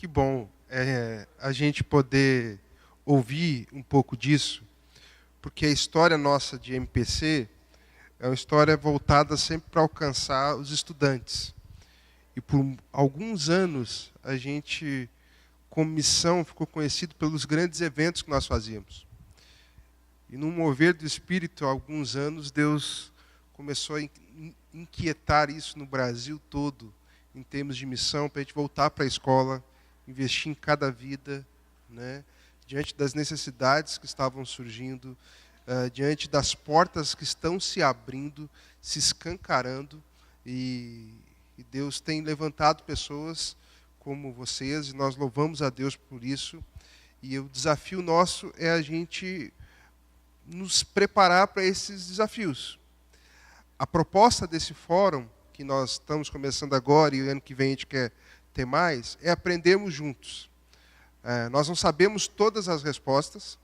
Que bom a gente poder ouvir um pouco disso, porque a história nossa de MPC é uma história voltada sempre para alcançar os estudantes. E por alguns anos a gente, como missão, ficou conhecido pelos grandes eventos que nós fazíamos. E num mover do Espírito, há alguns anos, Deus começou a inquietar isso no Brasil todo, em termos de missão, para a gente voltar para a escola, investir em cada vida, né? Diante das necessidades que estavam surgindo, diante das portas que estão se abrindo, se escancarando, e Deus tem levantado pessoas como vocês, e nós louvamos a Deus por isso. E o desafio nosso é a gente nos preparar para esses desafios. A proposta desse fórum, que nós estamos começando agora e o ano que vem a gente quer ter mais, é aprendermos juntos. Nós não sabemos todas as respostas,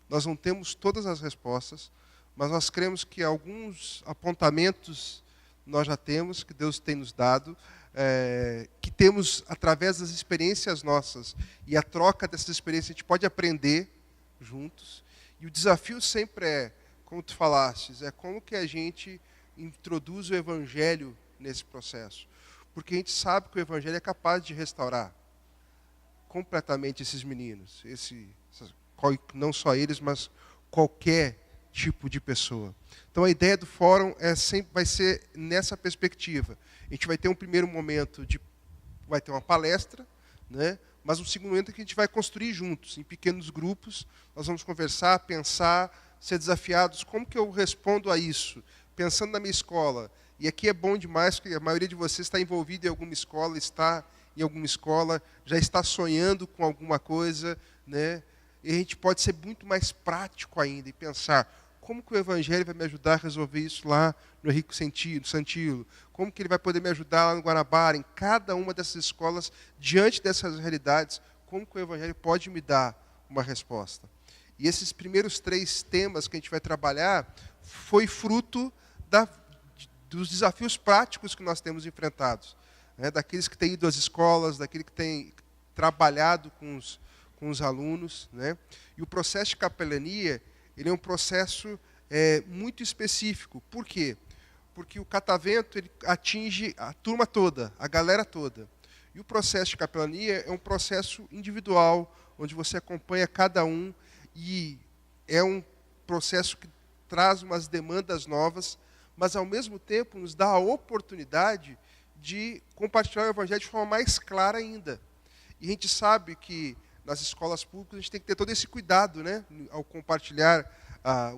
nós não temos todas as respostas, mas nós cremos que alguns apontamentos nós já temos, que Deus tem nos dado, que temos através das experiências nossas, e a troca dessas experiências a gente pode aprender juntos. E o desafio sempre é, como tu falastes, é como que a gente introduz o Evangelho nesse processo. Porque a gente sabe que o Evangelho é capaz de restaurar completamente esses meninos. Não só eles, mas qualquer tipo de pessoa. Então a ideia do fórum vai ser nessa perspectiva. A gente vai ter um primeiro momento vai ter uma palestra, né? Mas um segundo momento que a gente vai construir juntos, em pequenos grupos. Nós vamos conversar, pensar, ser desafiados. Como que eu respondo a isso? Pensando na minha escola. E aqui é bom demais, porque a maioria de vocês está envolvida em alguma escola, está em alguma escola, já está sonhando com alguma coisa, né? E a gente pode ser muito mais prático ainda e pensar como que o Evangelho vai me ajudar a resolver isso lá no Henrique Santilo, como que ele vai poder me ajudar lá no Guanabara, em cada uma dessas escolas, diante dessas realidades, como que o Evangelho pode me dar uma resposta. E esses primeiros 3 temas que a gente vai trabalhar foi fruto dos desafios práticos que nós temos enfrentados, né? Daqueles que têm ido às escolas, daqueles que têm trabalhado com os alunos, né? E o processo de capelania, ele é um processo muito específico. Por quê? Porque o catavento ele atinge a turma toda, a galera toda. E o processo de capelania é um processo individual, onde você acompanha cada um, e é um processo que traz umas demandas novas, mas ao mesmo tempo nos dá a oportunidade de compartilhar o Evangelho de forma mais clara ainda. E a gente sabe que nas escolas públicas a gente tem que ter todo esse cuidado, né, ao compartilhar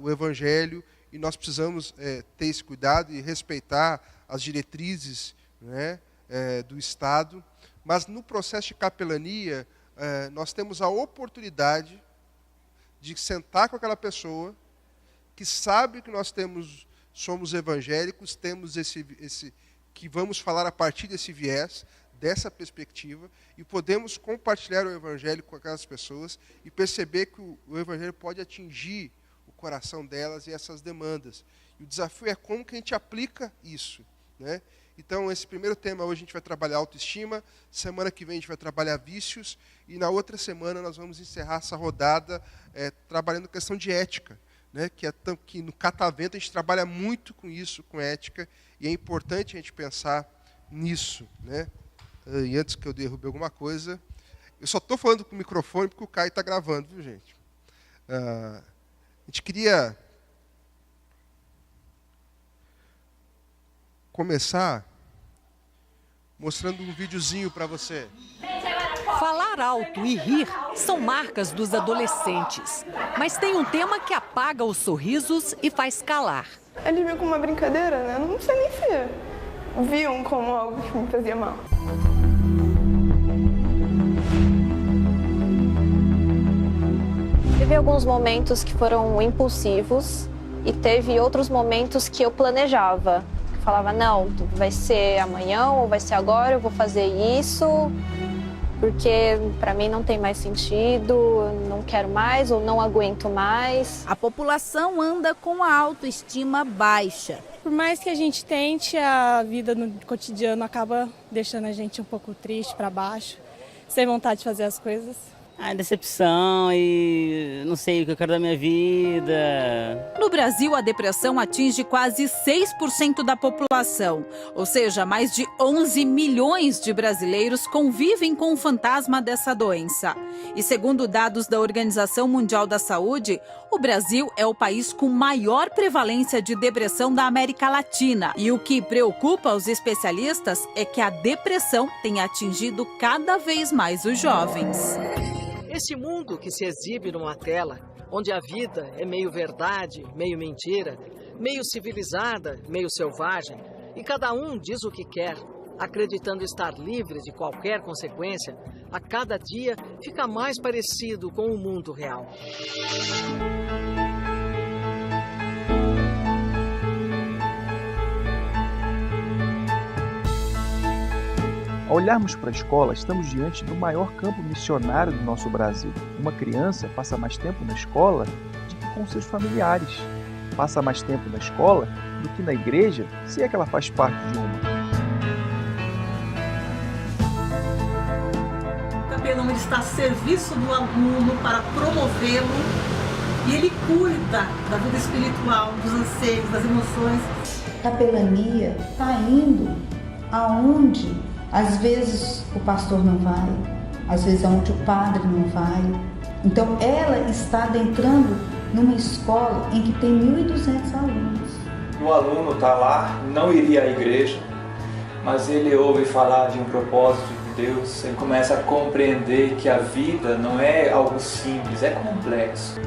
o Evangelho, e nós precisamos ter esse cuidado e respeitar as diretrizes, né, do Estado. Mas no processo de capelania, nós temos a oportunidade de sentar com aquela pessoa que sabe que nós somos evangélicos, temos que vamos falar a partir desse viés, dessa perspectiva, e podemos compartilhar o Evangelho com aquelas pessoas e perceber que o Evangelho pode atingir o coração delas e essas demandas. E o desafio é como que a gente aplica isso, né? Então, esse primeiro tema hoje a gente vai trabalhar autoestima, semana que vem a gente vai trabalhar vícios, e na outra semana nós vamos encerrar essa rodada trabalhando questão de ética, né? Que no catavento a gente trabalha muito com isso, com ética, e é importante a gente pensar nisso, né? E antes que eu derrube alguma coisa, eu só estou falando com o microfone porque o Caio está gravando, viu, gente? A gente queria começar mostrando um videozinho para você. Falar alto e rir são marcas dos adolescentes, mas tem um tema que apaga os sorrisos e faz calar. Eles viam como uma brincadeira, né? Não sei nem se viam como algo que me fazia mal. Teve alguns momentos que foram impulsivos e teve outros momentos que eu planejava. Eu falava, não, vai ser amanhã ou vai ser agora, eu vou fazer isso, porque para mim não tem mais sentido, não quero mais ou não aguento mais. A população anda com a autoestima baixa. Por mais que a gente tente, a vida no cotidiano acaba deixando a gente um pouco triste, para baixo. sem vontade de fazer as coisas. Decepção e não sei o que eu quero da minha vida. No Brasil, a depressão atinge quase 6% da população, ou seja, mais de 11 milhões de brasileiros convivem com o fantasma dessa doença. E segundo dados da Organização Mundial da Saúde, o Brasil é o país com maior prevalência de depressão da América Latina. E o que preocupa os especialistas é que a depressão tem atingido cada vez mais os jovens. Esse mundo que se exibe numa tela, onde a vida é meio verdade, meio mentira, meio civilizada, meio selvagem, e cada um diz o que quer, acreditando estar livre de qualquer consequência, a cada dia fica mais parecido com o mundo real. Ao olharmos para a escola, estamos diante do maior campo missionário do nosso Brasil. Uma criança passa mais tempo na escola do que com seus familiares. Passa mais tempo na escola do que na igreja, se é que ela faz parte de uma. O capelão está a serviço do aluno para promovê-lo e ele cuida da vida espiritual, dos anseios, das emoções. A capelania está indo aonde às vezes o pastor não vai, às vezes aonde o padre não vai. Então ela está adentrando numa escola em que tem 1.200 alunos. O aluno está lá, não iria à igreja, mas ele ouve falar de um propósito de Deus, ele começa a compreender que a vida não é algo simples, é complexo.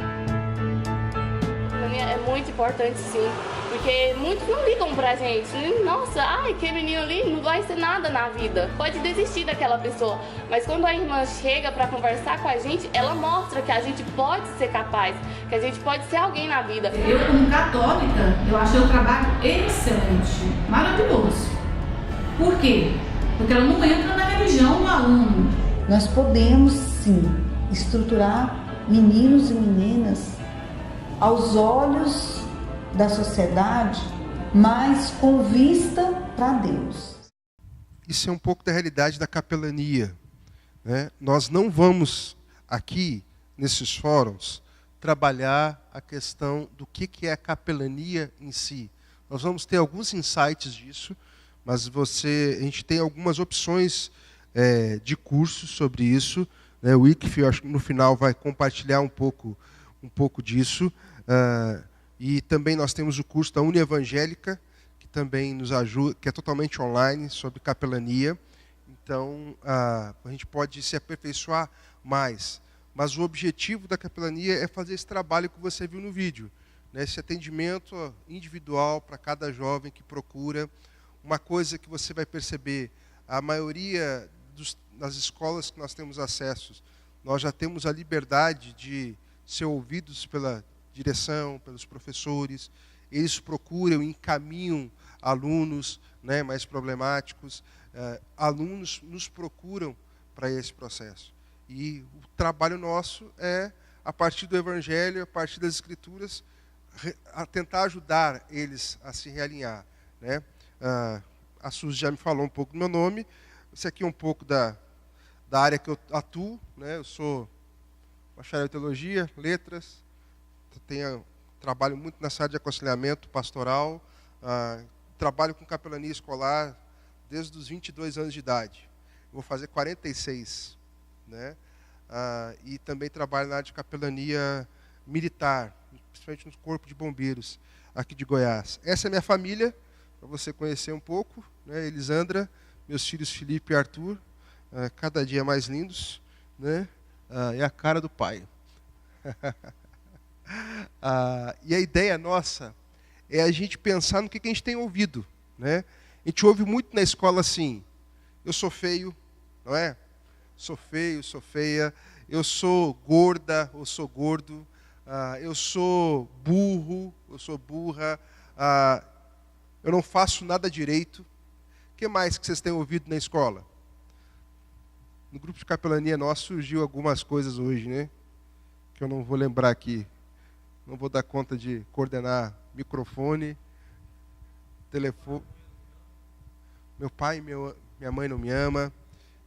É muito importante, sim, porque muitos não ligam pra gente. Nossa, aquele menino ali não vai ser nada na vida, pode desistir daquela pessoa. Mas quando a irmã chega pra conversar com a gente, ela mostra que a gente pode ser capaz, que a gente pode ser alguém na vida. Eu, como católica, eu achei o trabalho excelente, maravilhoso. Por quê? Porque ela não entra na religião do aluno. Nós podemos, sim, estruturar meninos e meninas aos olhos da sociedade, mas com vista para Deus. Isso é um pouco da realidade da capelania, né? Nós não vamos aqui, nesses fóruns, trabalhar a questão do que é a capelania em si. Nós vamos ter alguns insights disso, mas a gente tem algumas opções de cursos sobre isso, né? O ICF, eu acho que no final vai compartilhar um pouco disso. E também nós temos o curso da Uni Evangélica, que também nos ajuda, que é totalmente online, sobre capelania. Então, a gente pode se aperfeiçoar mais. Mas o objetivo da capelania é fazer esse trabalho que você viu no vídeo, né? Esse atendimento individual para cada jovem que procura. Uma coisa que você vai perceber, a maioria das escolas que nós temos acesso, nós já temos a liberdade de ser ouvidos pela direção, pelos professores. Eles procuram, encaminham alunos, né, mais problemáticos. Alunos nos procuram para esse processo. E o trabalho nosso é, a partir do Evangelho, a partir das Escrituras, a tentar ajudar eles a se realinhar, né? A Suzy já me falou um pouco do meu nome. Esse aqui é um pouco da área que eu atuo, né? Eu sou bacharel em teologia, letras, trabalho muito nessa área de aconselhamento pastoral, trabalho com capelania escolar desde os 22 anos de idade. Vou fazer 46, né? E também trabalho na área de capelania militar, principalmente no Corpo de Bombeiros aqui de Goiás. Essa é a minha família, para você conhecer um pouco, né? Elisandra, meus filhos Felipe e Arthur, cada dia mais lindos, né? É a cara do pai. E a ideia nossa é a gente pensar no que a gente tem ouvido, né? A gente ouve muito na escola assim: eu sou feio, não é? Sou feio, sou feia, eu sou gorda, ou sou gordo, eu sou burro, eu sou burra, eu não faço nada direito. O que mais que vocês têm ouvido na escola? No grupo de capelania nosso surgiu algumas coisas hoje, né? Que eu não vou lembrar aqui. Não vou dar conta de coordenar microfone, telefone. Meu pai e minha mãe não me ama.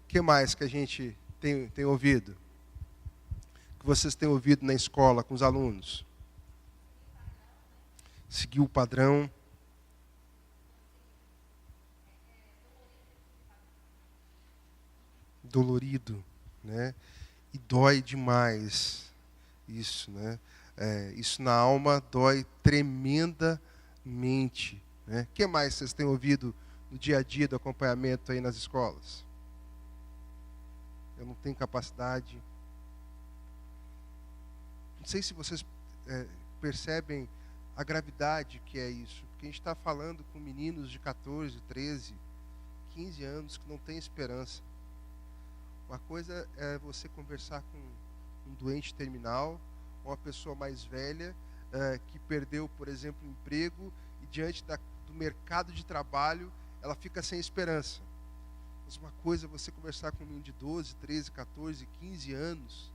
O que mais que a gente têm ouvido? Que vocês têm ouvido na escola com os alunos? Seguir o padrão. Dolorido, né? E dói demais isso, né? Isso na alma dói tremendamente, né? O que mais vocês têm ouvido no dia a dia do acompanhamento aí nas escolas? Eu não tenho capacidade. Não sei se vocês percebem a gravidade que é isso, porque a gente está falando com meninos de 14, 13, 15 anos que não têm esperança. Uma coisa é você conversar com um doente terminal, uma pessoa mais velha que perdeu, por exemplo, o emprego e diante do mercado de trabalho ela fica sem esperança. Mas uma coisa é você conversar com um menino de 12, 13, 14, 15 anos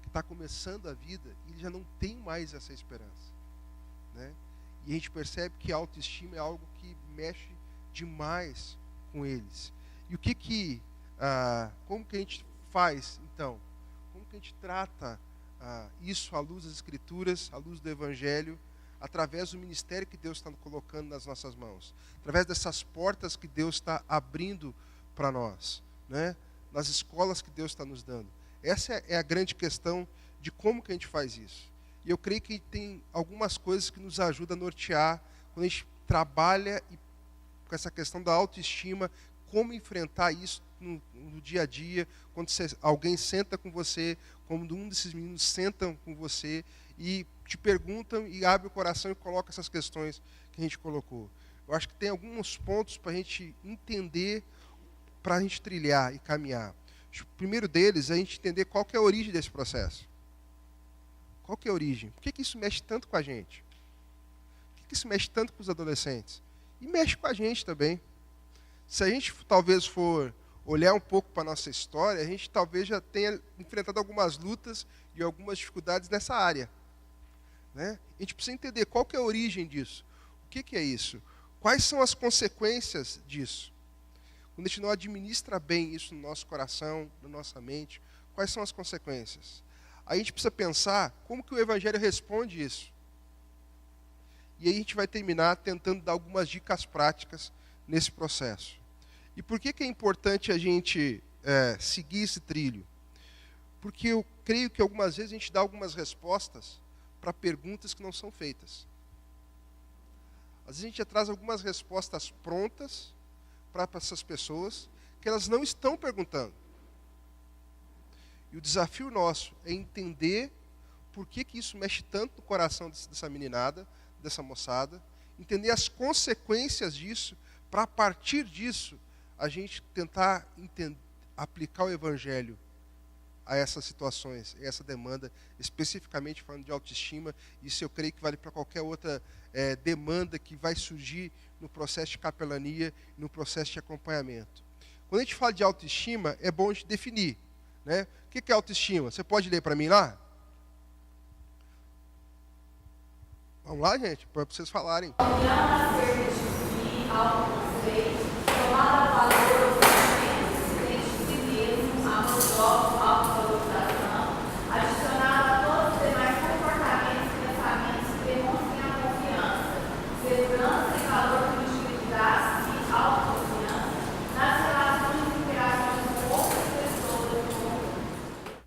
que está começando a vida e ele já não tem mais essa esperança, né? E a gente percebe que a autoestima é algo que mexe demais com eles. E como que a gente faz, então? Como que a gente trata isso à luz das Escrituras, à luz do Evangelho, através do ministério que Deus está colocando nas nossas mãos, através dessas portas que Deus está abrindo para nós, né? Nas escolas que Deus está nos dando. Essa é a grande questão de como que a gente faz isso. E eu creio que tem algumas coisas que nos ajudam a nortear quando a gente trabalha com essa questão da autoestima, como enfrentar isso no dia a dia, quando alguém senta com você, quando um desses meninos sentam com você e te perguntam e abre o coração e coloca essas questões que a gente colocou. Eu acho que tem alguns pontos para a gente entender, para a gente trilhar e caminhar. O primeiro deles é a gente entender qual que é a origem desse processo. Qual que é a origem? Por que isso mexe tanto com a gente? Por que isso mexe tanto com os adolescentes? E mexe com a gente também. Se a gente talvez for olhar um pouco para a nossa história, a gente talvez já tenha enfrentado algumas lutas e algumas dificuldades nessa área, né? A gente precisa entender qual que é a origem disso. O que é isso? Quais são as consequências disso? Quando a gente não administra bem isso no nosso coração, na nossa mente, quais são as consequências? Aí a gente precisa pensar como que o Evangelho responde isso. E aí a gente vai terminar tentando dar algumas dicas práticas nesse processo. E por que é importante a gente seguir esse trilho? Porque eu creio que algumas vezes a gente dá algumas respostas para perguntas que não são feitas. Às vezes a gente já traz algumas respostas prontas para essas pessoas que elas não estão perguntando. E o desafio nosso é entender por que isso mexe tanto no coração dessa meninada, dessa moçada, entender as consequências disso, para a partir disso a gente tentar aplicar o Evangelho a essas situações, a essa demanda, especificamente falando de autoestima. Isso eu creio que vale para qualquer outra demanda que vai surgir no processo de capelania, no processo de acompanhamento. Quando a gente fala de autoestima, é bom a gente definir, né? O que é autoestima? Você pode ler para mim lá? Vamos lá, gente, para vocês falarem.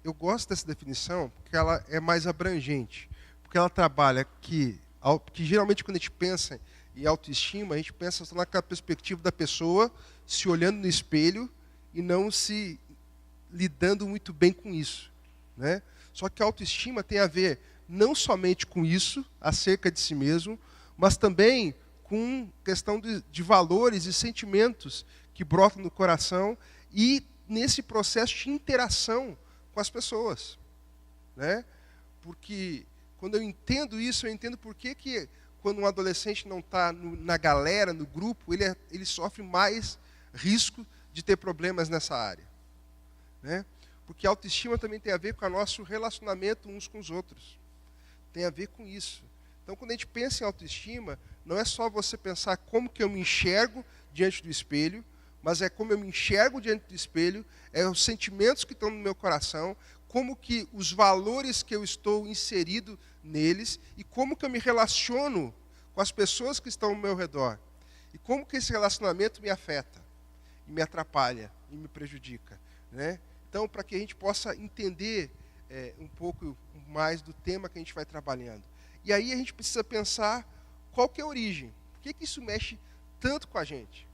Eu gosto dessa definição porque ela é mais abrangente, porque ela trabalha que geralmente quando a gente pensa em autoestima, a gente pensa só naquela perspectiva da pessoa se olhando no espelho e não se lidando muito bem com isso, né? Só que a autoestima tem a ver não somente com isso, acerca de si mesmo, mas também com questão de valores e sentimentos que brotam no coração e nesse processo de interação com as pessoas, né? Porque quando eu entendo isso, eu entendo por que quando um adolescente não está na galera, no grupo, ele sofre mais risco de ter problemas nessa área, né? Porque a autoestima também tem a ver com o nosso relacionamento uns com os outros. Tem a ver com isso. Então, quando a gente pensa em autoestima, não é só você pensar como que eu me enxergo diante do espelho, mas é como eu me enxergo diante do espelho, é os sentimentos que estão no meu coração, como que os valores que eu estou inserido neles e como que eu me relaciono com as pessoas que estão ao meu redor. E como que esse relacionamento me afeta, e me atrapalha, e me prejudica, né? Então, para que a gente possa entender um pouco mais do tema que a gente vai trabalhando. E aí a gente precisa pensar qual que é a origem. Por que isso mexe tanto com a gente?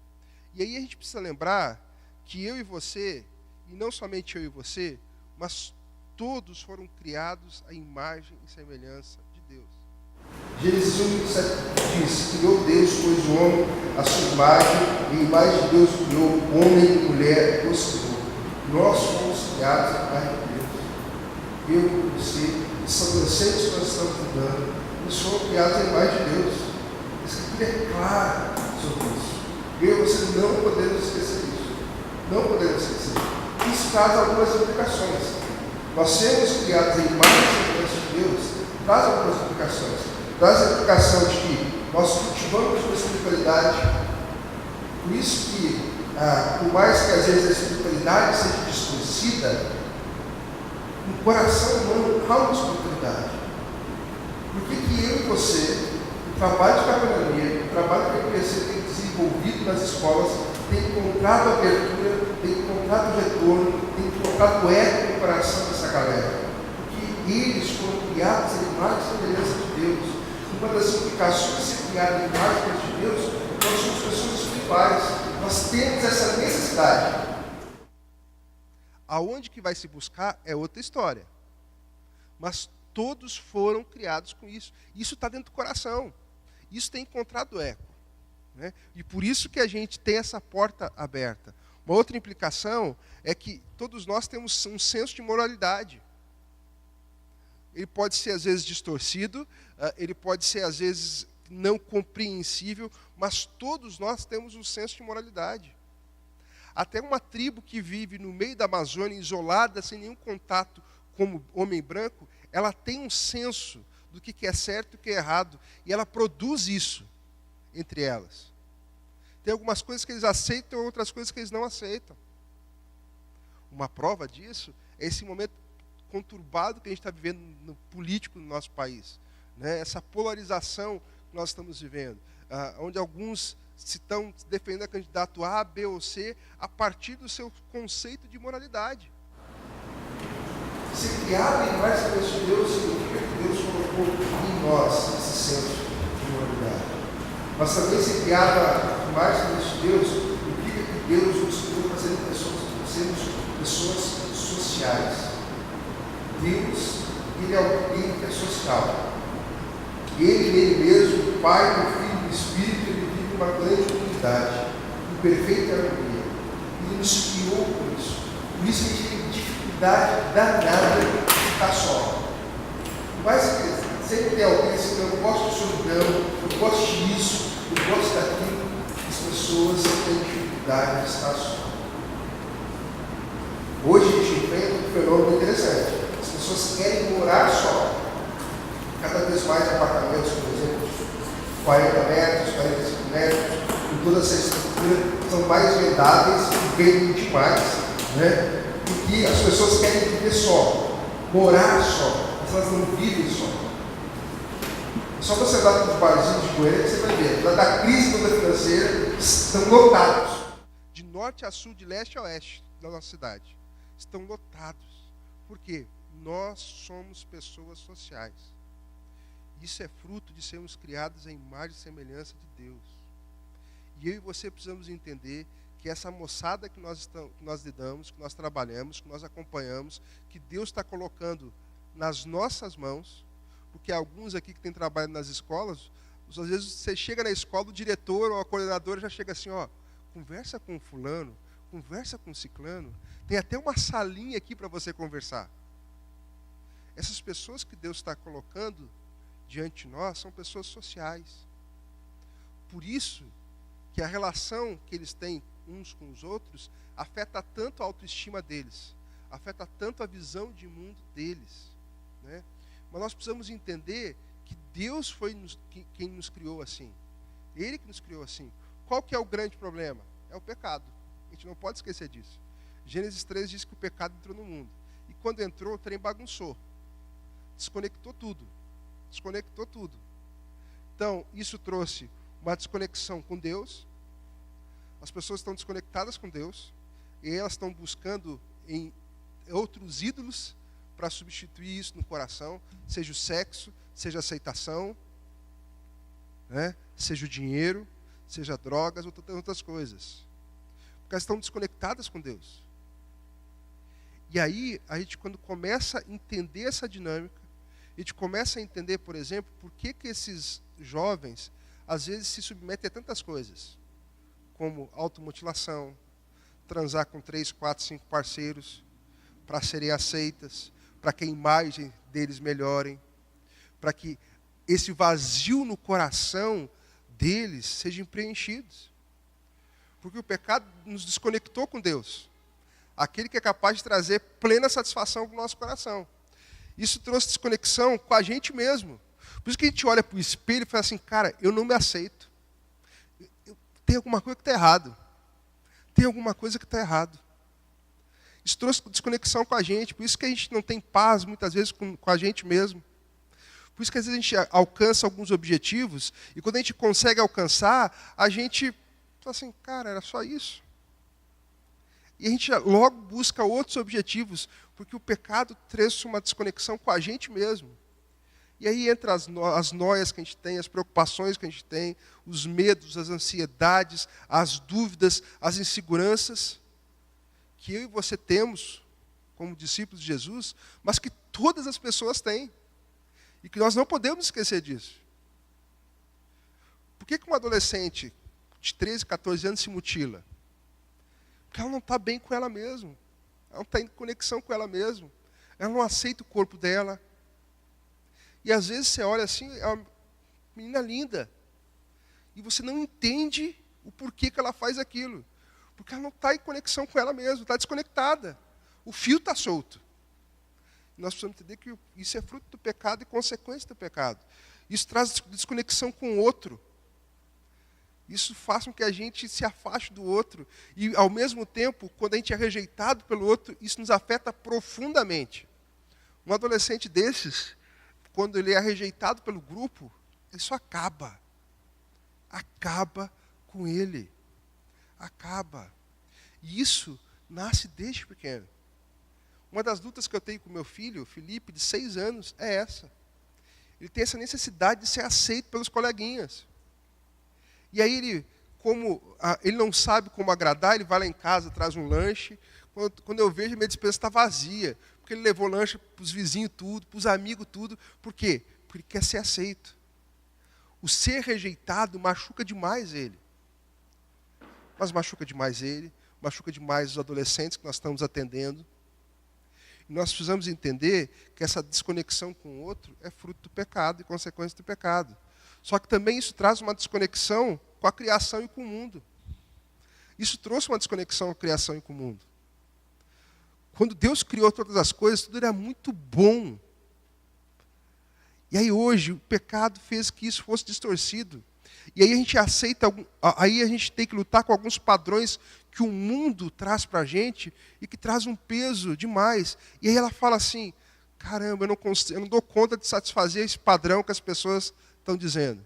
E aí a gente precisa lembrar que eu e você, e não somente eu e você, mas todos foram criados à imagem e semelhança de Deus. Gênesis 1:7 diz: criou Deus, pois o homem, a sua imagem, e a imagem de Deus criou, homem e mulher os criou. Nós fomos criados à imagem de Deus. Eu e você, esses adolescentes que nós estamos estudando, eles foram criados à imagem de Deus. A Escritura é clara sobre isso. Eu e você não podemos esquecer isso. Não podemos esquecer. Isso traz algumas implicações. Nós sermos criados em imagem e semelhança de Deus traz algumas implicações. Traz a implicação de que nós cultivamos uma espiritualidade. Por isso que, por mais que às vezes a espiritualidade seja distorcida, no coração humano há uma espiritualidade. Por que eu e você, o trabalho de capelania, o trabalho que a IPC tem desenvolvido nas escolas, tem encontrado abertura, tem encontrado retorno, tem encontrado eco no coração dessa galera? Porque eles foram criados em imagem e semelhança de Deus. Uma das implicações de ser criado em imagem e semelhança de Deus, nós somos pessoas espirituais. Nós temos essa necessidade. Aonde que vai se buscar é outra história. Mas todos foram criados com isso. Isso está dentro do coração. Isso tem encontrado eco, né? E por isso que a gente tem essa porta aberta. Uma outra implicação é que todos nós temos um senso de moralidade. Ele pode ser, às vezes, distorcido, ele pode ser, às vezes, não compreensível, mas todos nós temos um senso de moralidade. Até uma tribo que vive no meio da Amazônia, isolada, sem nenhum contato como homem branco, ela tem um senso do que é certo e o que é errado, e ela produz isso entre elas. Tem algumas coisas que eles aceitam e outras coisas que eles não aceitam. Uma prova disso é esse momento conturbado que a gente está vivendo no político no nosso país, né? Essa polarização que nós estamos vivendo, onde alguns se estão defendendo a candidato A, B ou C a partir do seu conceito de moralidade. Ser criado em imagem e semelhança de Deus significa que Deus colocou em nós esse senso de moralidade. Mas também ser criado em imagem e semelhança de Deus implica que Deus nos criou para sermos pessoas sociais. Deus, Ele é alguém que é social. Ele mesmo, o Pai, o Filho e o Espírito, Ele vive uma grande unidade, em perfeita harmonia. Ele nos criou por isso. Por isso que a gente tem dificuldade danada de ficar só. Mas sempre tem alguém assim, eu gosto de solidão, eu gosto disso, eu gosto daquilo. As pessoas têm dificuldade de estar só. Hoje a gente enfrenta um fenômeno interessante. As pessoas querem morar só. Cada vez mais apartamentos, por exemplo, de 40 metros, 45 metros, com toda essa estrutura, são mais vendáveis e vendem demais, né? Porque as pessoas querem viver só, morar só, mas elas não vivem só. Só você andar com os barzinhos de Goiânia que você vai ver, lá da crise toda financeira, estão lotados. De norte a sul, de leste a oeste da nossa cidade. Estão lotados. Por quê? Nós somos pessoas sociais. Isso é fruto de sermos criados à imagem e semelhança de Deus. E eu e você precisamos entender que essa moçada que nós lidamos, que nós trabalhamos, que nós acompanhamos, que Deus está colocando nas nossas mãos, porque alguns aqui que têm trabalho nas escolas, às vezes você chega na escola, o diretor ou a coordenadora já chega assim, ó, conversa com o fulano, conversa com o ciclano, tem até uma salinha aqui para você conversar. Essas pessoas que Deus está colocando diante de nós são pessoas sociais. Por isso que a relação que eles têm uns com os outros afeta tanto a autoestima deles, afeta tanto a visão de mundo deles, né? Mas nós precisamos entender que Deus foi quem nos criou assim. Ele que nos criou assim. Qual que é o grande problema? É o pecado. A gente não pode esquecer disso. Gênesis 3 diz que o pecado entrou no mundo. E quando entrou, o trem bagunçou. Desconectou tudo. Desconectou tudo. Então, isso trouxe uma desconexão com Deus. As pessoas estão desconectadas com Deus. E elas estão buscando em outros ídolos para substituir isso no coração. Seja o sexo, seja a aceitação, né? Seja o dinheiro, seja drogas ou outras coisas. Porque elas estão desconectadas com Deus. E aí, a gente quando começa a entender essa dinâmica, a gente começa a entender, por exemplo, por que esses jovens, às vezes, se submetem a tantas coisas, como automutilação, transar com 3, 4, 5 parceiros, para serem aceitas, para que a imagem deles melhorem, para que esse vazio no coração deles seja preenchido. Porque o pecado nos desconectou com Deus. Aquele que é capaz de trazer plena satisfação para o nosso coração. Isso trouxe desconexão com a gente mesmo. Por isso que a gente olha para o espelho e fala assim, cara, eu não me aceito. Tem alguma coisa que está errado. Tem alguma coisa que está errado. Isso trouxe desconexão com a gente. Por isso que a gente não tem paz, muitas vezes, com a gente mesmo. Por isso que às vezes a gente alcança alguns objetivos, e quando a gente consegue alcançar, a gente fala assim, cara, era só isso. E a gente logo busca outros objetivos, porque o pecado trouxe uma desconexão com a gente mesmo. E aí entra as noias que a gente tem, as preocupações que a gente tem, os medos, as ansiedades, as dúvidas, as inseguranças, que eu e você temos como discípulos de Jesus, mas que todas as pessoas têm. E que nós não podemos esquecer disso. Por que um adolescente de 13, 14 anos se mutila? Porque ela não está bem com ela mesma. Ela não está em conexão com ela mesma. Ela não aceita o corpo dela. E às vezes você olha assim, é uma menina linda. E você não entende o porquê que ela faz aquilo. Porque ela não está em conexão com ela mesma, está desconectada. O fio está solto. Nós precisamos entender que isso é fruto do pecado e consequência do pecado. Isso traz desconexão com o outro. Isso faz com que a gente se afaste do outro. E, ao mesmo tempo, quando a gente é rejeitado pelo outro, isso nos afeta profundamente. Um adolescente desses, quando ele é rejeitado pelo grupo, isso acaba. Acaba com ele. Acaba. E isso nasce desde pequeno. Uma das lutas que eu tenho com meu filho, Felipe, de 6 anos, é essa. Ele tem essa necessidade de ser aceito pelos coleguinhas. E aí ele não sabe como agradar, ele vai lá em casa, traz um lanche. Quando eu vejo, minha despensa está vazia. Porque ele levou lanche para os vizinhos tudo, para os amigos tudo. Por quê? Porque ele quer ser aceito. O ser rejeitado machuca demais ele. Mas machuca demais ele, machuca demais os adolescentes que nós estamos atendendo. Nós precisamos entender que essa desconexão com o outro é fruto do pecado e consequência do pecado. Só que também isso traz uma desconexão com a criação e com o mundo. Isso trouxe uma desconexão com a criação e com o mundo. Quando Deus criou todas as coisas, tudo era muito bom. E aí hoje o pecado fez que isso fosse distorcido. E aí a gente aí a gente tem que lutar com alguns padrões que o mundo traz para a gente e que traz um peso demais. E aí ela fala assim, caramba, eu não dou conta de satisfazer esse padrão que as pessoas estão dizendo.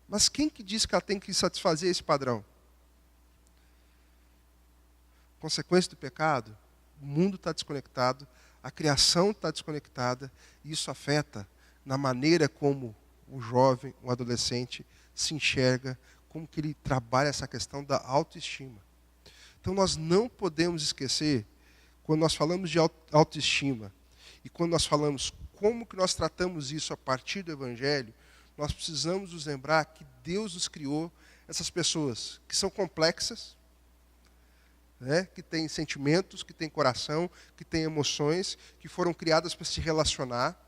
Mas quem que diz que ela tem que satisfazer esse padrão? Consequência do pecado, o mundo está desconectado, a criação está desconectada, e isso afeta na maneira como o jovem, o adolescente, se enxerga, como que ele trabalha essa questão da autoestima. Então nós não podemos esquecer, quando nós falamos de autoestima, e quando nós falamos como que nós tratamos isso a partir do Evangelho, nós precisamos nos lembrar que Deus nos criou essas pessoas que são complexas, né, que têm sentimentos, que têm coração, que têm emoções, que foram criadas para se relacionar.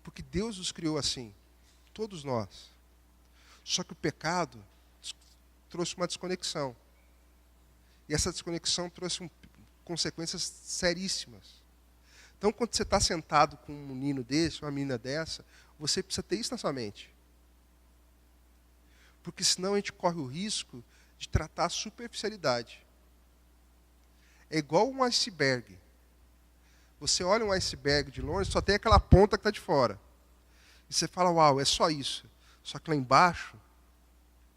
Porque Deus os criou assim, todos nós. Só que o pecado trouxe uma desconexão. E essa desconexão trouxe consequências seríssimas. Então, quando você está sentado com um menino desse, uma menina dessa, você precisa ter isso na sua mente. Porque senão a gente corre o risco de tratar a superficialidade. É igual um iceberg. Você olha um iceberg de longe, só tem aquela ponta que está de fora. E você fala, uau, é só isso. Só que lá embaixo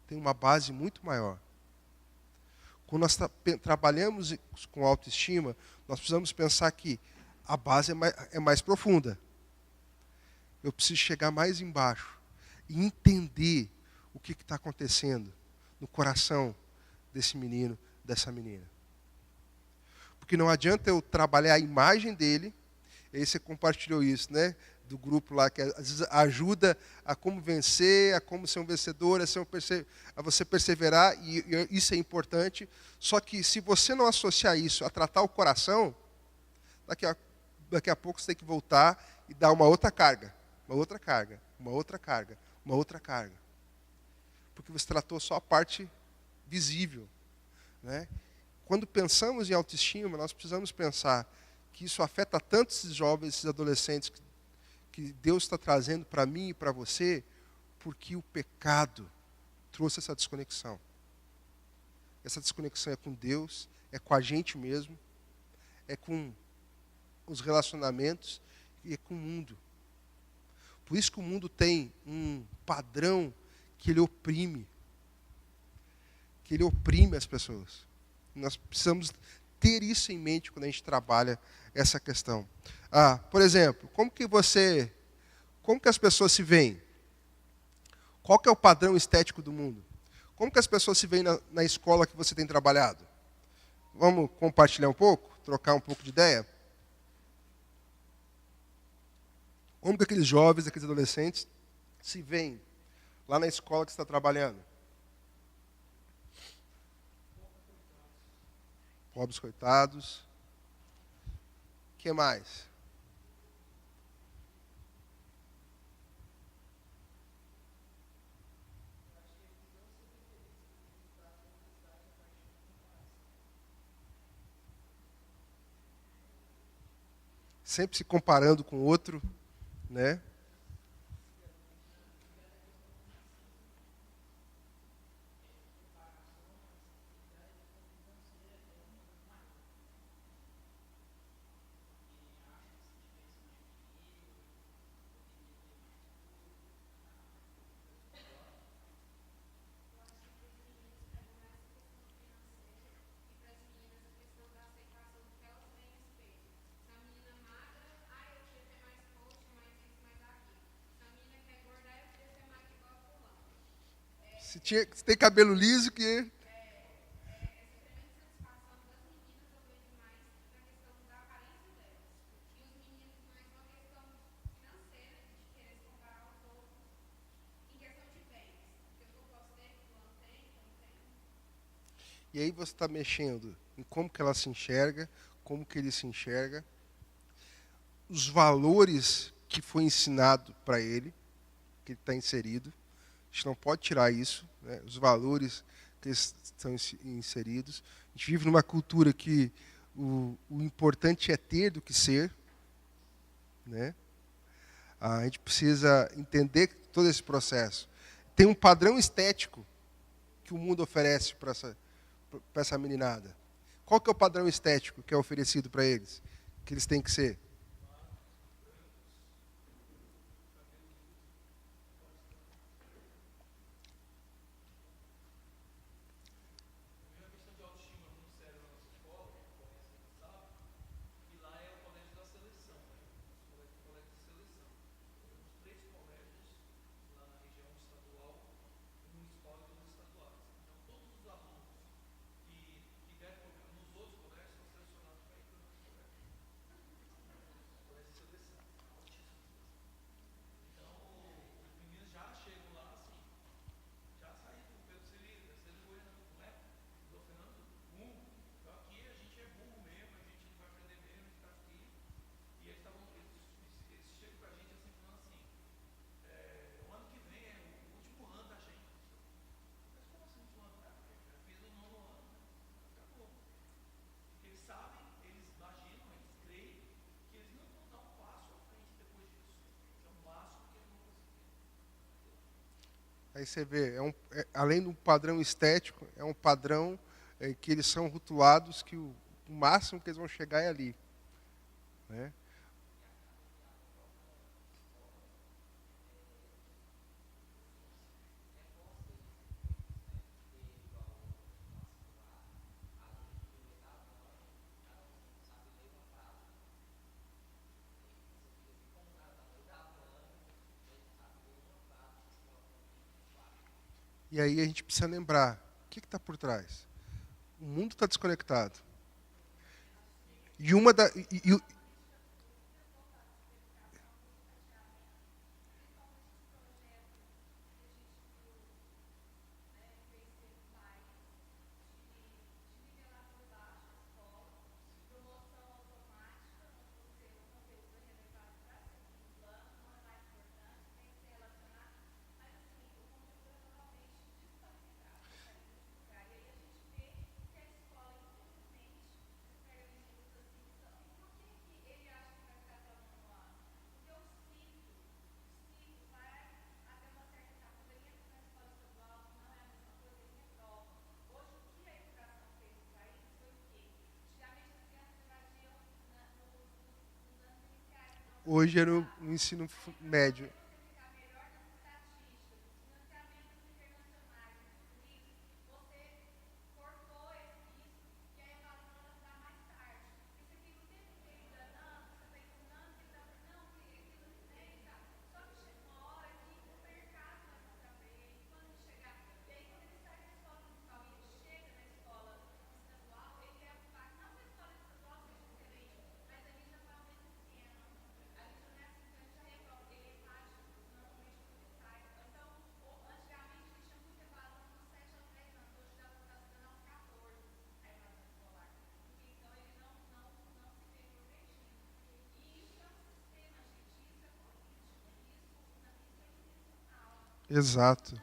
tem uma base muito maior. Quando nós trabalhamos com autoestima, nós precisamos pensar que a base é mais profunda. Eu preciso chegar mais embaixo e entender o que está acontecendo no coração desse menino, dessa menina. Porque não adianta eu trabalhar a imagem dele, e aí você compartilhou isso, né? Do grupo lá, que às vezes ajuda a como vencer, a como ser um vencedor, a você perseverar, e isso é importante. Só que se você não associar isso a tratar o coração, daqui a pouco você tem que voltar e dar uma outra carga, uma outra carga, uma outra carga, uma outra carga. Porque você tratou só a parte visível, né? Quando pensamos em autoestima, nós precisamos pensar que isso afeta tanto esses jovens, esses adolescentes, que Deus está trazendo para mim e para você, porque o pecado trouxe essa desconexão. Essa desconexão é com Deus, é com a gente mesmo, é com os relacionamentos e é com o mundo. Por isso que o mundo tem um padrão que ele oprime as pessoas. Nós precisamos ter isso em mente quando a gente trabalha essa questão. Por exemplo, como que as pessoas se veem? Qual que é o padrão estético do mundo? Como que as pessoas se veem na escola que você tem trabalhado? Vamos compartilhar um pouco? Trocar um pouco de ideia? Como que aqueles jovens, aqueles adolescentes se veem lá na escola que você está trabalhando? Pobres coitados. O que mais? Sempre se comparando com o outro, né? Se tem cabelo liso, que... E aí você está mexendo em como que ela se enxerga, como que ele se enxerga, os valores que foi ensinado para ele, que ele está inserido. A gente não pode tirar isso, né? Os valores que estão inseridos. A gente vive numa cultura que o importante é ter do que ser, né? A gente precisa entender todo esse processo. Tem um padrão estético que o mundo oferece para essa meninada. Qual que é o padrão estético que é oferecido para eles? Que eles têm que ser? Aí você vê, além do padrão estético, é um padrão que eles são rotulados que o máximo que eles vão chegar é ali. Né? E aí a gente precisa lembrar, o que está por trás? O mundo está desconectado. Hoje é no ensino médio. Exato.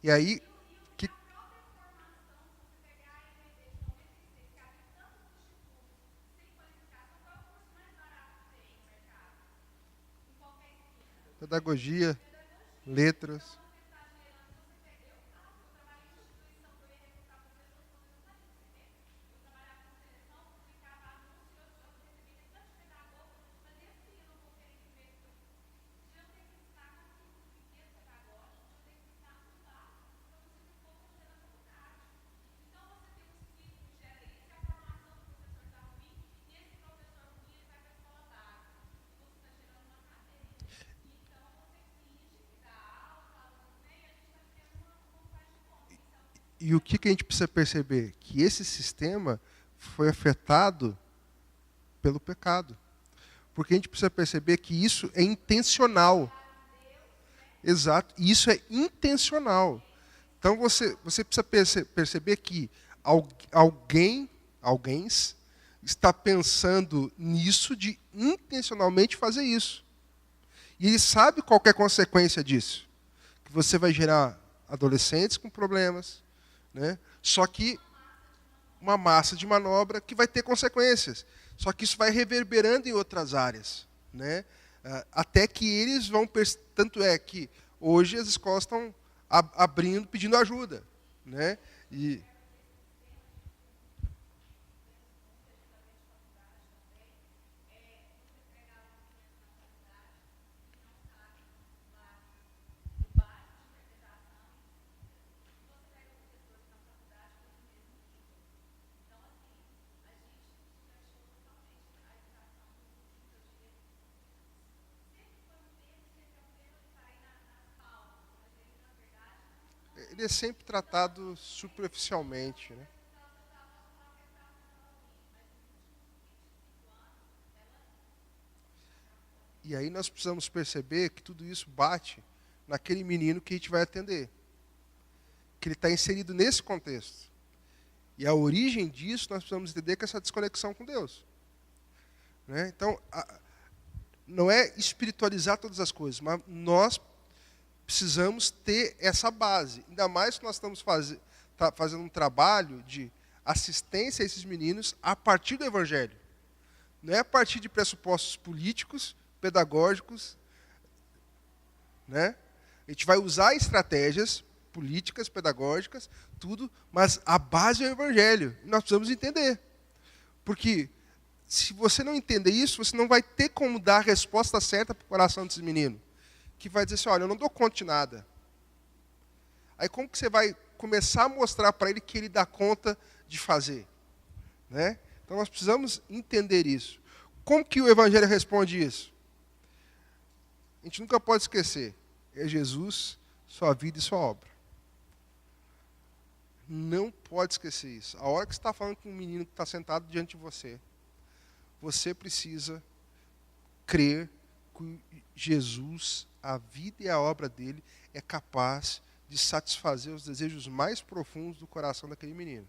E aí, pedagogia, letras. E o que a gente precisa perceber? Que esse sistema foi afetado pelo pecado. Porque a gente precisa perceber que isso é intencional. Exato, isso é intencional. Então você precisa perceber que alguém está pensando nisso de intencionalmente fazer isso. E ele sabe qual é a consequência disso. Que você vai gerar adolescentes com problemas, né? Só que uma massa de manobra que vai ter consequências. Só que isso vai reverberando em outras áreas, né? Até que eles vão... Tanto é que hoje as escolas estão abrindo, pedindo ajuda, né? E... ele é sempre tratado superficialmente, né? E aí nós precisamos perceber que tudo isso bate naquele menino que a gente vai atender. Que ele está inserido nesse contexto. E a origem disso nós precisamos entender que é essa desconexão com Deus. Né? Então, não é espiritualizar todas as coisas, mas nós precisamos ter essa base. Ainda mais que nós estamos fazendo um trabalho de assistência a esses meninos a partir do Evangelho. Não é a partir de pressupostos políticos, pedagógicos, né? A gente vai usar estratégias políticas, pedagógicas, tudo, mas a base é o Evangelho. E nós precisamos entender. Porque se você não entender isso, você não vai ter como dar a resposta certa para o coração desse menino. Que vai dizer assim, olha, eu não dou conta de nada. Aí como que você vai começar a mostrar para ele que ele dá conta de fazer? Né? Então nós precisamos entender isso. Como que o Evangelho responde isso? A gente nunca pode esquecer. É Jesus, sua vida e sua obra. Não pode esquecer isso. A hora que você está falando com um menino que está sentado diante de você, você precisa crer que Jesus, a vida e a obra dele, é capaz de satisfazer os desejos mais profundos do coração daquele menino.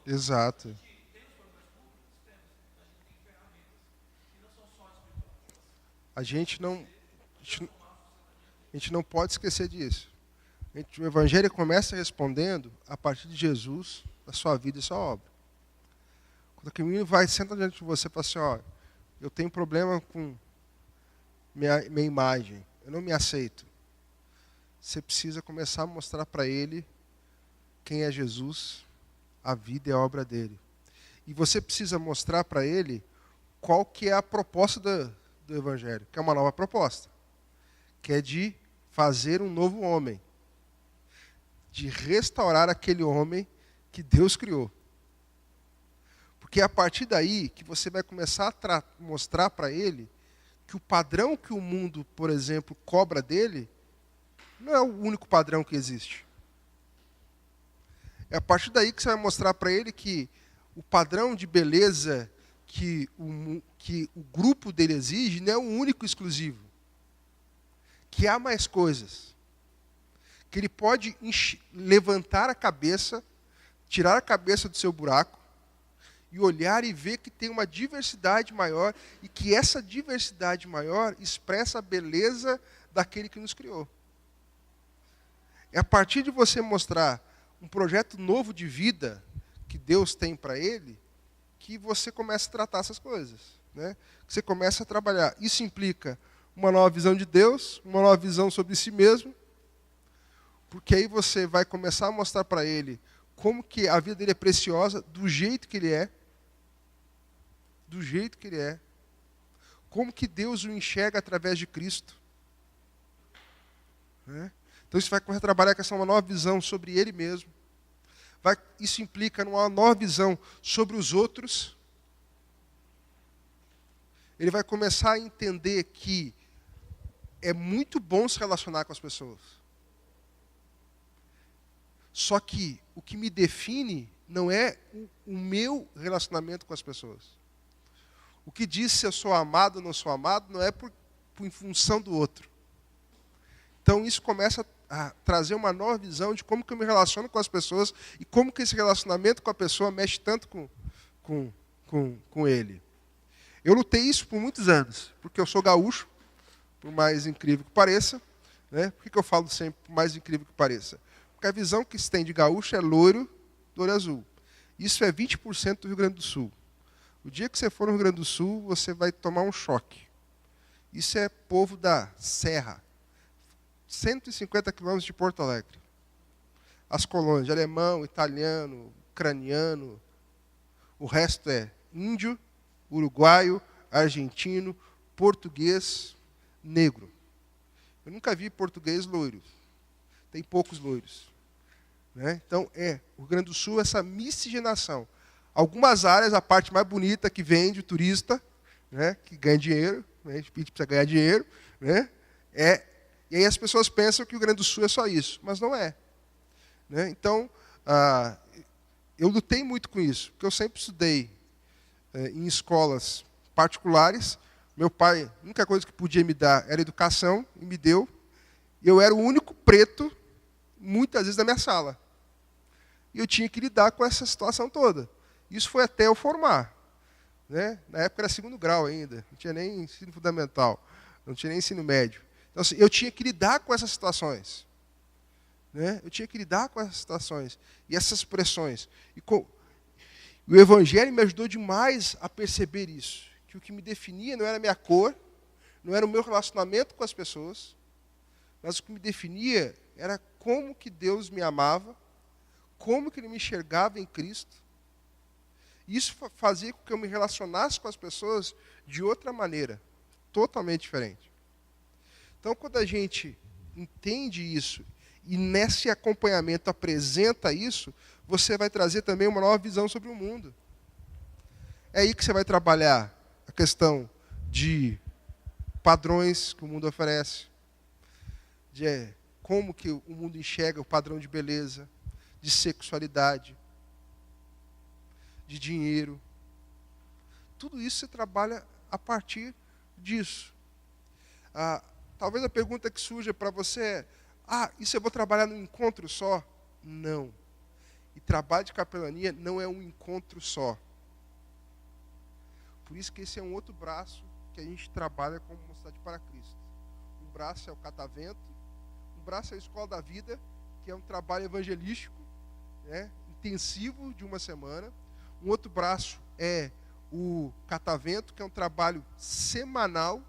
Exato. A gente não pode esquecer disso. O Evangelho começa respondendo a partir de Jesus, da sua vida e sua obra. Quando aquele menino vai, senta diante de você e fala assim, ó, eu tenho problema com minha imagem, eu não me aceito. Você precisa começar a mostrar para ele quem é Jesus, a vida e a obra dele. E você precisa mostrar para ele qual que é a proposta do Evangelho, que é uma nova proposta, que é de fazer um novo homem, de restaurar aquele homem que Deus criou. Porque é a partir daí que você vai começar a mostrar para ele que o padrão que o mundo, por exemplo, cobra dele, não é o único padrão que existe. É a partir daí que você vai mostrar para ele que o padrão de beleza que o grupo dele exige não é o único exclusivo. Que há mais coisas. Que ele pode levantar a cabeça, tirar a cabeça do seu buraco e olhar e ver que tem uma diversidade maior e que essa diversidade maior expressa a beleza daquele que nos criou. É a partir de você mostrar um projeto novo de vida que Deus tem para ele, que você começa a tratar essas coisas. Né? Que você começa a trabalhar. Isso implica uma nova visão de Deus, uma nova visão sobre si mesmo, porque aí você vai começar a mostrar para ele como que a vida dele é preciosa, do jeito que ele é, como que Deus o enxerga através de Cristo. Né? Então isso vai começar a trabalhar com uma nova visão sobre ele mesmo. Isso implica numa nova visão sobre os outros. Ele vai começar a entender que é muito bom se relacionar com as pessoas. Só que o que me define não é o meu relacionamento com as pessoas. O que diz se eu sou amado ou não sou amado não é em função do outro. Então isso começa a trazer uma nova visão de como que eu me relaciono com as pessoas e como que esse relacionamento com a pessoa mexe tanto com ele. Eu lutei isso por muitos anos, porque eu sou gaúcho, por mais incrível que pareça. Né? Por que eu falo sempre por mais incrível que pareça? Porque a visão que se tem de gaúcho é loiro do olho azul. Isso é 20% do Rio Grande do Sul. O dia que você for no Rio Grande do Sul, você vai tomar um choque. Isso é povo da Serra. 150 quilômetros de Porto Alegre. As colônias de alemão, italiano, ucraniano, o resto é índio, uruguaio, argentino, português, negro. Eu nunca vi português loiro. Tem poucos loiros. Né? Então, o Rio Grande do Sul, essa miscigenação. Algumas áreas, a parte mais bonita que vende o turista, né, que ganha dinheiro, né, a gente precisa ganhar dinheiro, né, e aí as pessoas pensam que o Rio Grande do Sul é só isso, mas não é. Né? Então, eu lutei muito com isso, porque eu sempre estudei em escolas particulares. Meu pai, a única coisa que podia me dar era educação, e me deu. Eu era o único preto, muitas vezes, na minha sala. E eu tinha que lidar com essa situação toda. Isso foi até eu formar. Né? Na época era 2º grau ainda, não tinha nem ensino fundamental, não tinha nem ensino médio. Então, assim, eu tinha que lidar com essas situações. Né? Eu tinha que lidar com essas situações e essas pressões. O Evangelho me ajudou demais a perceber isso. Que o que me definia não era a minha cor, não era o meu relacionamento com as pessoas, mas o que me definia era como que Deus me amava, como que Ele me enxergava em Cristo. E isso fazia com que eu me relacionasse com as pessoas de outra maneira, totalmente diferente. Então, quando a gente entende isso e nesse acompanhamento apresenta isso, você vai trazer também uma nova visão sobre o mundo. É aí que você vai trabalhar a questão de padrões que o mundo oferece, de como que o mundo enxerga o padrão de beleza, de sexualidade, de dinheiro. Tudo isso você trabalha a partir disso. Talvez a pergunta que surja para você é: isso eu vou trabalhar num encontro só? Não. E trabalho de capelania não é um encontro só. Por isso que esse é um outro braço que a gente trabalha como Mocidade para Cristo. Um braço é o catavento, um braço é a Escola da Vida, que é um trabalho evangelístico, né, intensivo de uma semana. Um outro braço é o catavento, que é um trabalho semanal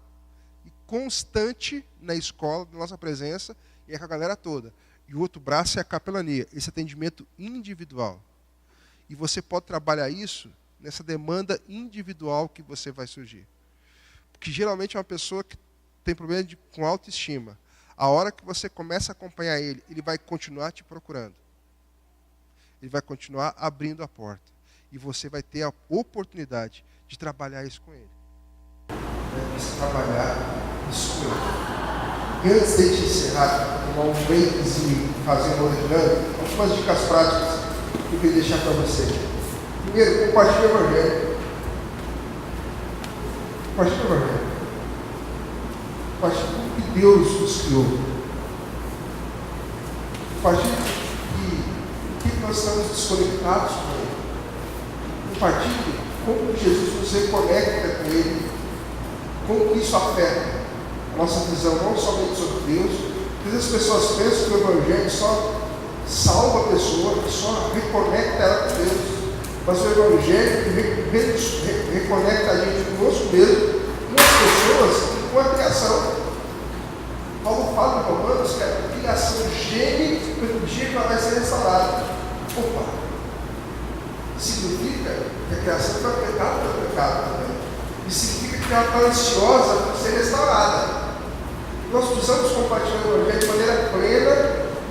e constante na escola, na nossa presença, e é com a galera toda. E o outro braço é a capelania, esse atendimento individual. E você pode trabalhar isso nessa demanda individual que você vai surgir. Porque geralmente é uma pessoa que tem problema com autoestima. A hora que você começa a acompanhar ele, ele vai continuar te procurando. Ele vai continuar abrindo a porta. E você vai ter a oportunidade de trabalhar isso com ele. De trabalhar isso com ele. E antes de te encerrar, tomar um breakzinho e fazer uma outra dinâmica, algumas dicas práticas que eu queria deixar para você. Primeiro, compartilhe o Evangelho. Compartilhe o Evangelho. Compartilhe tudo que Deus nos criou. Compartilhe que nós estamos desconectados com Ele. Compartilhe como Jesus nos reconecta com Ele, como isso afeta a nossa visão não somente sobre Deus. Porque as pessoas pensam que o Evangelho só salva a pessoa, só reconecta ela com Deus. Mas o Evangelho reconecta a gente conosco mesmo, com as pessoas e com a criação. Paulo fala em Romanos que a criação geme pelo dia que ela vai ser restaurada. Opa! Significa que a criação foi afetada pelo pecado também. E significa que ela está ansiosa por ser restaurada. Nós precisamos compartilhar o Evangelho de maneira plena,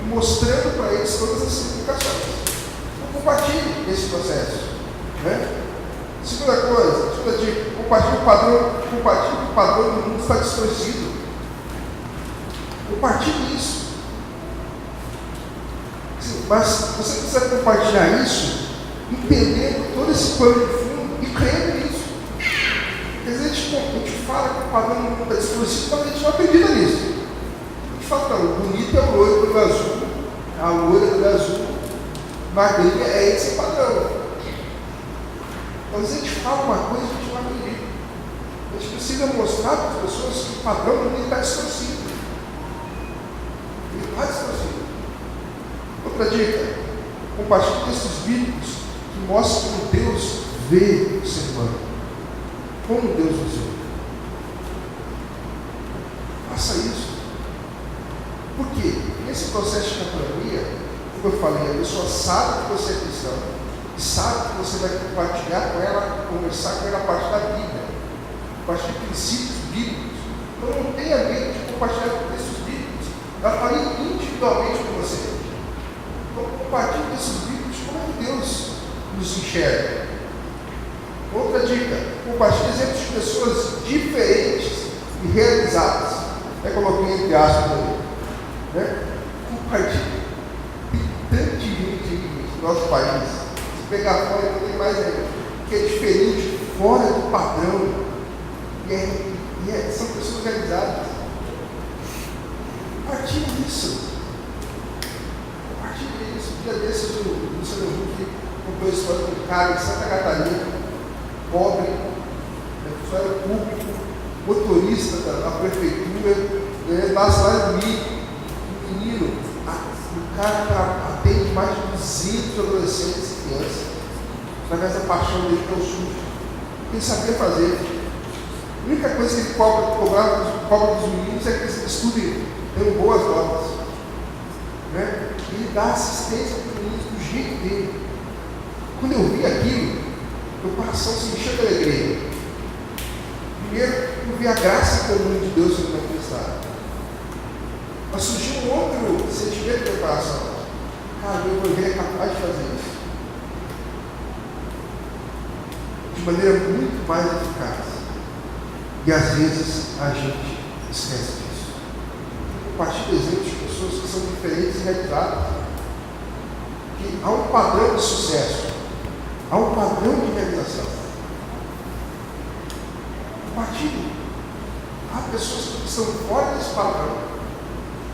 mostrando para eles todas as significações. Então, compartilhe esse processo. Né? Segunda coisa, segunda dica, compartilhe que o padrão do mundo está distorcido. Compartilhe isso. Mas você precisa compartilhar isso entendendo todo esse pano de fundo e crendo nisso. Porque às vezes a gente fala que o padrão do mundo está distorcido, mas a gente não acredita nisso. A gente fala, não, o bonito é o loiro do olho azul, a loira do olho azul, magrinha é esse padrão. Às vezes a gente fala uma coisa e a gente não acredita. A gente precisa mostrar para as pessoas que o padrão do mundo está distorcido. Ele está distorcido. Outra dica, compartilhe textos bíblicos que mostram como Deus vê o ser humano. Como Deus nos vê. Faça isso. Por quê? Nesse processo de capelania, como eu falei, a pessoa sabe que você é cristão e sabe que você vai compartilhar com ela, conversar com ela a partir da Bíblia, a partir de princípios bíblicos. Então não tenha medo de compartilhar com textos bíblicos. Ela fala individualmente com você. Então compartilhe textos bíblicos como é que Deus nos enxerga. Outra Outra dica, compartilhe exemplos de pessoas diferentes e realizadas. Coloquei entre aspas aí. Né? Compartilhe. Tem tanta gente no nosso país, se pegar fora não tem mais ainda, que é diferente, fora do padrão. São pessoas realizadas. Compartilhe isso. Compartilhe isso. Um dia desses, o Luciano Huck contou a história de um cara em Santa Catarina, pobre, funcionário público, motorista da prefeitura, ganhando lá salário mínimo. Menino, o cara atende mais de 200 adolescentes e crianças, através da paixão dele que é o SUS. Ele sabia fazer. A única coisa que ele cobra dos meninos é que eles estudem, tenham boas notas. Né? Ele dá assistência para os meninos do jeito dele. Quando eu vi aquilo, meu coração se encheu de alegria. Primeiro, eu vi a graça comum de Deus sendo manifestada. Mas surgiu um outro sentimento no meu coração. Cara, o Evangelho é capaz de fazer isso. De maneira muito mais eficaz. E às vezes a gente esquece disso. Compartilhe exemplos de pessoas que são diferentes e realizadas. Que há um padrão de sucesso. Há um padrão de realização. Compartilhe. Há pessoas que estão fora desse padrão,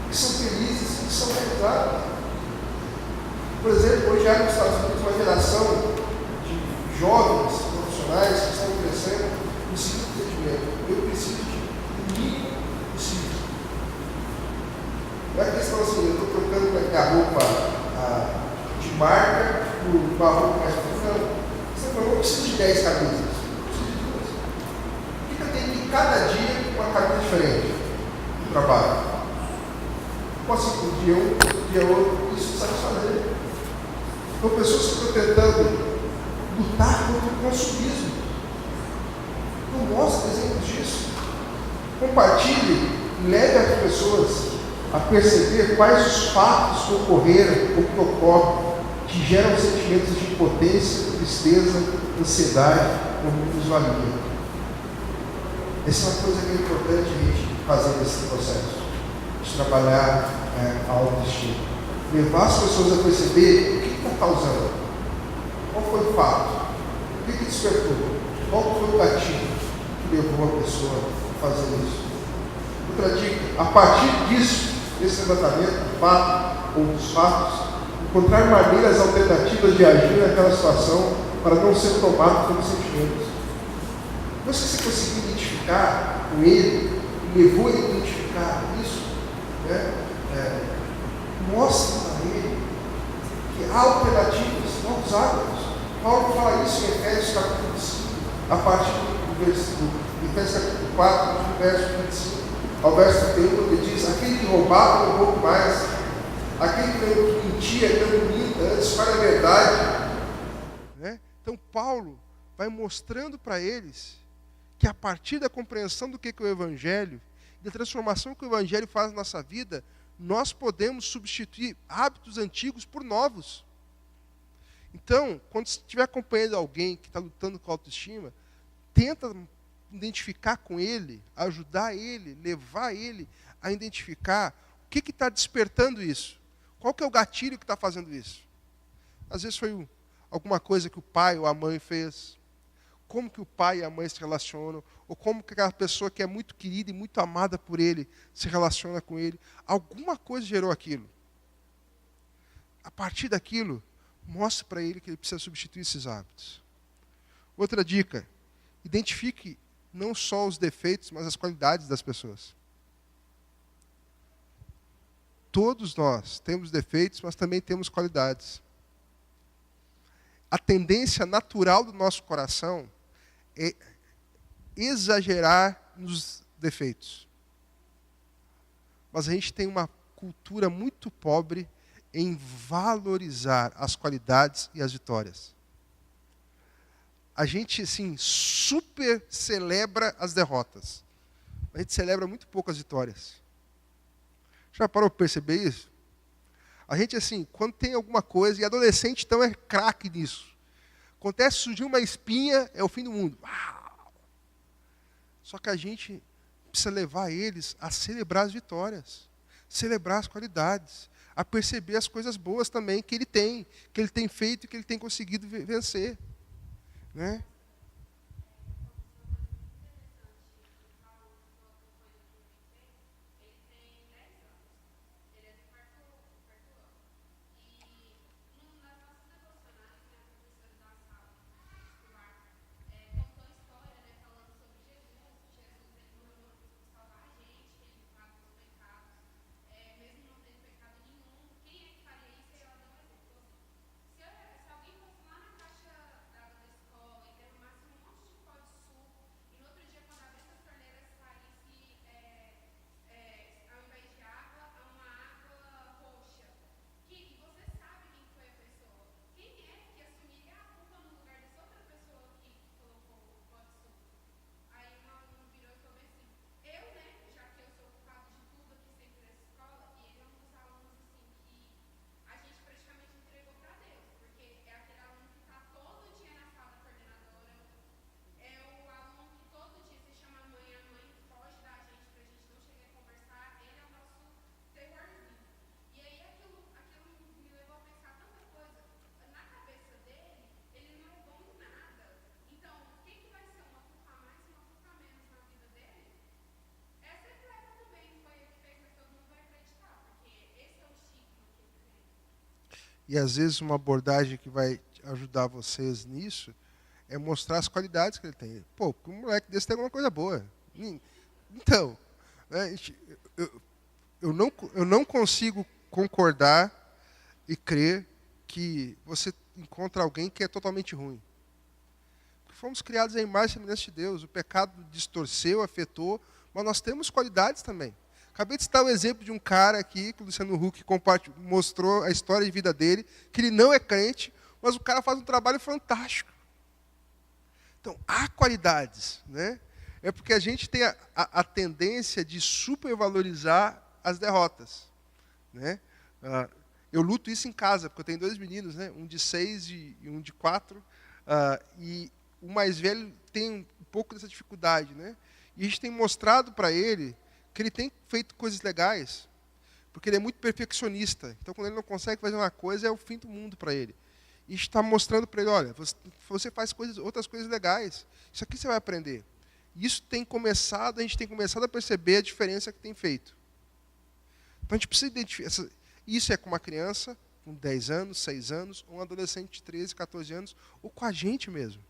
que são felizes, que são realizadas. Por exemplo, hoje há nos Estados Unidos uma geração de jovens profissionais que estão crescendo no seguinte sentimento: eu preciso de mim possível. Não é questão assim, eu estou trocando a roupa de marca por uma roupa mais profunda. Você falou, eu preciso de 10 camisas. Eu preciso de 2. Por que eu tenho que ir cada dia com uma camisa diferente no trabalho? Posso ir um dia um dia outro, isso sabe fazer. Então, pessoas que estão tentando lutar contra o consumismo. Não mostra exemplos disso. Compartilhe e leve as pessoas a perceber quais os fatos que ocorreram ou que ocorrem, que geram sentimentos de impotência, tristeza, ansiedade, ou visualização. Essa é uma coisa que é importante a gente fazer nesse processo, de trabalhar a autoestima. Levar as pessoas a perceber o que está causando, qual foi o fato, o que despertou, qual foi o gatilho que levou a pessoa a fazer isso. Outra dica, a partir disso, desse levantamento do fato ou dos fatos, encontrar maneiras alternativas de agir naquela situação para não ser tomado pelos sentimentos. Não sei se você conseguiu identificar com ele, levou ele a identificar isso, né? Mostra para ele que há alternativas, novos hábitos. Paulo fala isso em Efésios capítulo 5, a partir do versículo, Efésios capítulo 4, do verso 25 ao verso 31, ele diz: aquele que roubava não roube mais, aquele que mentia não minta, antes fala a verdade. Né? Então Paulo vai mostrando para eles que a partir da compreensão do que é o Evangelho, da transformação que o Evangelho faz na nossa vida, nós podemos substituir hábitos antigos por novos. Então, quando você estiver acompanhando alguém que está lutando com a autoestima, tenta identificar com ele, ajudar ele, levar ele a identificar o que está despertando isso. Qual que é o gatilho que está fazendo isso? Às vezes foi alguma coisa que o pai ou a mãe fez. Como que o pai e a mãe se relacionam, ou como que aquela pessoa que é muito querida e muito amada por ele se relaciona com ele. Alguma coisa gerou aquilo. A partir daquilo, mostre para ele que ele precisa substituir esses hábitos. Outra dica, identifique não só os defeitos, mas as qualidades das pessoas. Todos nós temos defeitos, mas também temos qualidades. A tendência natural do nosso coração é exagerar nos defeitos. Mas a gente tem uma cultura muito pobre em valorizar as qualidades e as vitórias. A gente, assim, super celebra as derrotas. A gente celebra muito pouco as vitórias. Já parou para perceber isso? A gente, assim, quando tem alguma coisa, e adolescente então é craque nisso. Acontece, surgiu uma espinha, é o fim do mundo. Uau! Só que a gente precisa levar eles a celebrar as vitórias, celebrar as qualidades, a perceber as coisas boas também que ele tem feito e que ele tem conseguido vencer. Né? E às vezes uma abordagem que vai ajudar vocês nisso é mostrar as qualidades que ele tem. Pô, um moleque desse tem alguma coisa boa. Então, né, eu não consigo concordar e crer que você encontra alguém que é totalmente ruim. Porque fomos criados à imagem e semelhança de Deus. O pecado distorceu, afetou, mas nós temos qualidades também. Acabei de citar o exemplo de um cara aqui, que o Luciano Huck mostrou a história de vida dele, que ele não é crente, mas o cara faz um trabalho fantástico. Então, há qualidades, né? É porque a gente tem a tendência de supervalorizar as derrotas, né? Eu luto isso em casa, porque eu tenho 2 meninos, né? Um de 6 e um de 4, e o mais velho tem um pouco dessa dificuldade, né? E a gente tem mostrado para ele que ele tem feito coisas legais, porque ele é muito perfeccionista. Então, quando ele não consegue fazer uma coisa, é o fim do mundo para ele. E está mostrando para ele, olha, você faz outras coisas legais. Isso aqui você vai aprender. E isso a gente tem começado a perceber a diferença que tem feito. Então, a gente precisa identificar. Isso é com uma criança com 10 anos, 6 anos, ou um adolescente de 13, 14 anos, ou com a gente mesmo.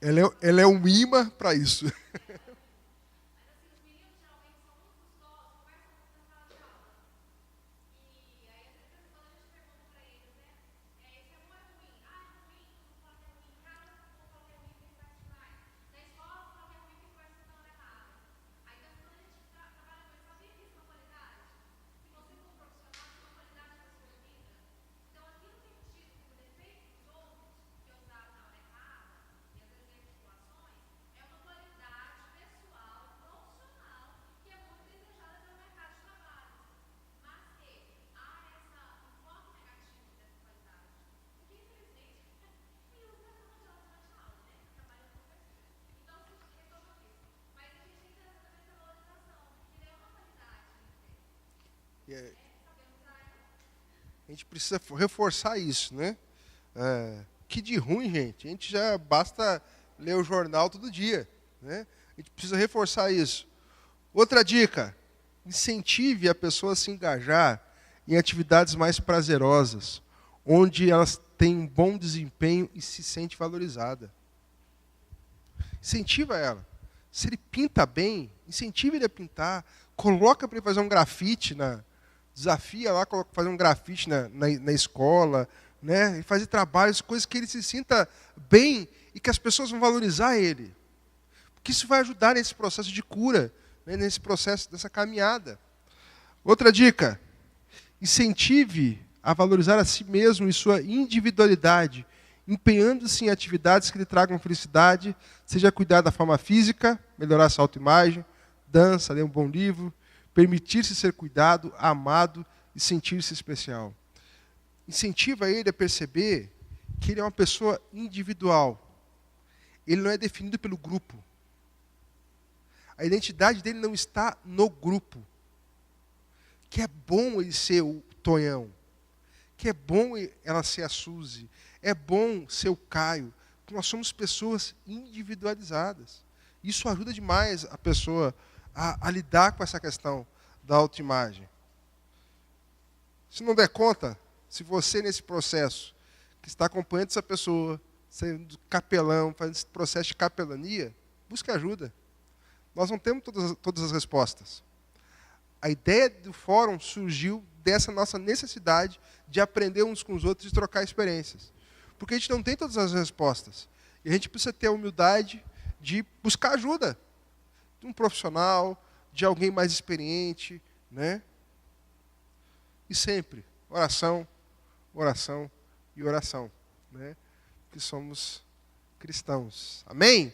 Ela é um imã para isso. A gente precisa reforçar isso, né? Que de ruim, gente. A gente já basta ler o jornal todo dia, né? A gente precisa reforçar isso. Outra dica: incentive a pessoa a se engajar em atividades mais prazerosas, onde elas têm um bom desempenho e se sente valorizada. Incentiva ela. Se ele pinta bem, incentive ele a pintar. Coloca para ele fazer um grafite desafia lá, fazer um grafite na escola, né? E fazer trabalhos, coisas que ele se sinta bem e que as pessoas vão valorizar ele. Porque isso vai ajudar nesse processo de cura, né? Nesse processo dessa caminhada. Outra dica: incentive a valorizar a si mesmo e sua individualidade, empenhando-se em atividades que lhe tragam felicidade, seja cuidar da forma física, melhorar sua autoimagem, dança, ler um bom livro, permitir-se ser cuidado, amado e sentir-se especial. Incentiva ele a perceber que ele é uma pessoa individual. Ele não é definido pelo grupo. A identidade dele não está no grupo. Que é bom ele ser o Tonhão. Que é bom ela ser a Suzy. É bom ser o Caio. Porque nós somos pessoas individualizadas. Isso ajuda demais a pessoa a lidar com essa questão da autoimagem. Se não der conta, se você nesse processo que está acompanhando essa pessoa, sendo capelão, fazendo esse processo de capelania, busque ajuda. Nós não temos todas as respostas. A ideia do fórum surgiu dessa nossa necessidade de aprender uns com os outros e trocar experiências. Porque a gente não tem todas as respostas. E a gente precisa ter a humildade de buscar ajuda de um profissional, de alguém mais experiente, né? E sempre, oração, oração e oração, né? Que somos cristãos. Amém?